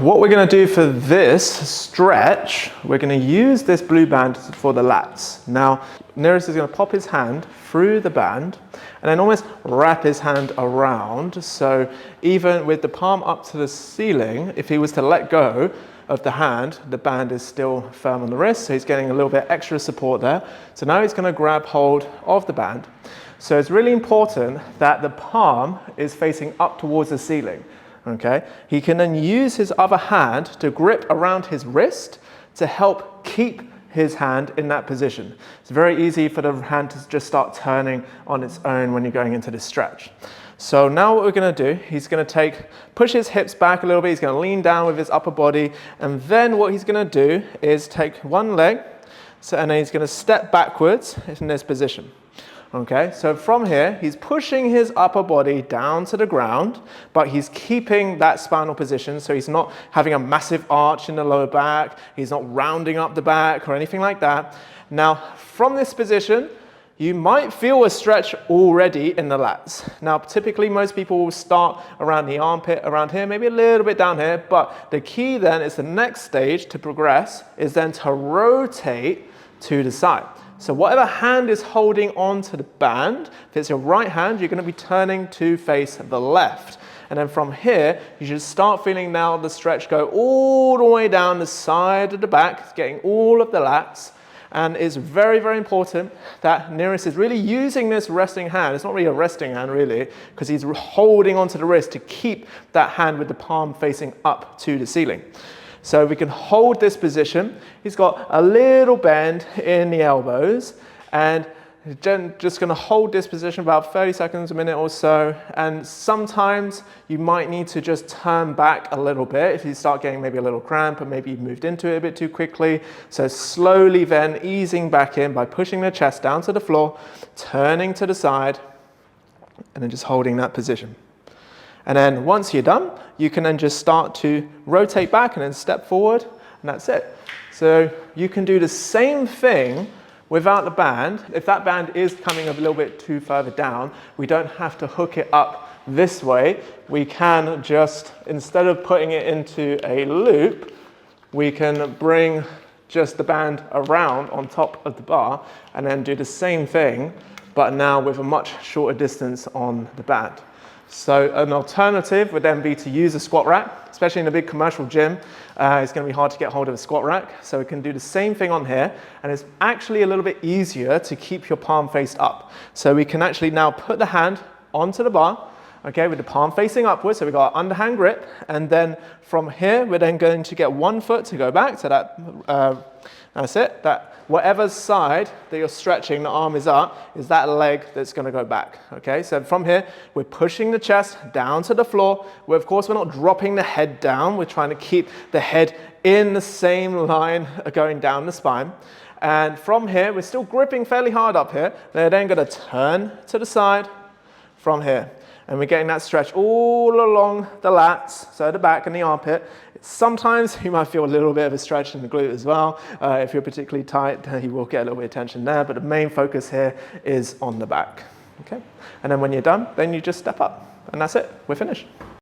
What we're going to do for this stretch, we're going to use this blue band for the lats. Now, Nearest is going to pop his hand through the band and then almost wrap his hand around. So even with the palm up to the ceiling, if he was to let go of the hand, the band is still firm on the wrist. So he's getting a little bit extra support there. So now he's going to grab hold of the band. So it's really important that the palm is facing up towards the ceiling. Okay, he can then use his other hand to grip around his wrist to help keep his hand in that position. It's very easy for the hand to just start turning on its own when you're going into this stretch. So now what we're going to do, he's going to push his hips back a little bit, he's going to lean down with his upper body, and then what he's going to do is take one leg, and then he's going to step backwards in this position. Okay, so from here, he's pushing his upper body down to the ground, but he's keeping that spinal position, so he's not having a massive arch in the lower back, he's not rounding up the back or anything like that. Now, from this position, you might feel a stretch already in the lats. Now, typically, most people will start around the armpit, around here, maybe a little bit down here, but the key then is the next stage to progress is then to rotate to the side. So whatever hand is holding on to the band, if it's your right hand, you're going to be turning to face the left. And then from here, you should start feeling now the stretch go all the way down the side of the back, getting all of the lats. And it's very, very important that Nearest is really using this resting hand. It's not really a resting hand, really, because he's holding onto the wrist to keep that hand with the palm facing up to the ceiling. So we can hold this position. He's got a little bend in the elbows, and just going to hold this position about 30 seconds, a minute or so. And sometimes you might need to just turn back a little bit if you start getting maybe a little cramp, or maybe you've moved into it a bit too quickly. So slowly then easing back in by pushing the chest down to the floor, turning to the side, and then just holding that position. And then once you're done, you can then just start to rotate back and then step forward, and that's it. So you can do the same thing without the band. If that band is coming a little bit too further down, we don't have to hook it up this way. We can just, instead of putting it into a loop, we can bring just the band around on top of the bar and then do the same thing, but now with a much shorter distance on the band. So an alternative would then be to use a squat rack, especially in a big commercial gym. It's going to be hard to get hold of a squat rack. So we can do the same thing on here, and it's actually a little bit easier to keep your palm faced up. So we can actually now put the hand onto the bar, okay, with the palm facing upwards. So we've got our underhand grip, and then from here, we're then going to get one foot to go back. So that's it. That whatever side that you're stretching, the arm is up, is that leg that's going to go back. Okay, so from here, we're pushing the chest down to the floor. Of course, we're not dropping the head down. We're trying to keep the head in the same line going down the spine. And from here, we're still gripping fairly hard up here. They're then going to turn to the side from here. And we're getting that stretch all along the lats, so the back and the armpit. Sometimes you might feel a little bit of a stretch in the glute as well. If you're particularly tight, you will get a little bit of tension there, but the main focus here is on the back. Okay? And then when you're done, then you just step up, and that's it. We're finished.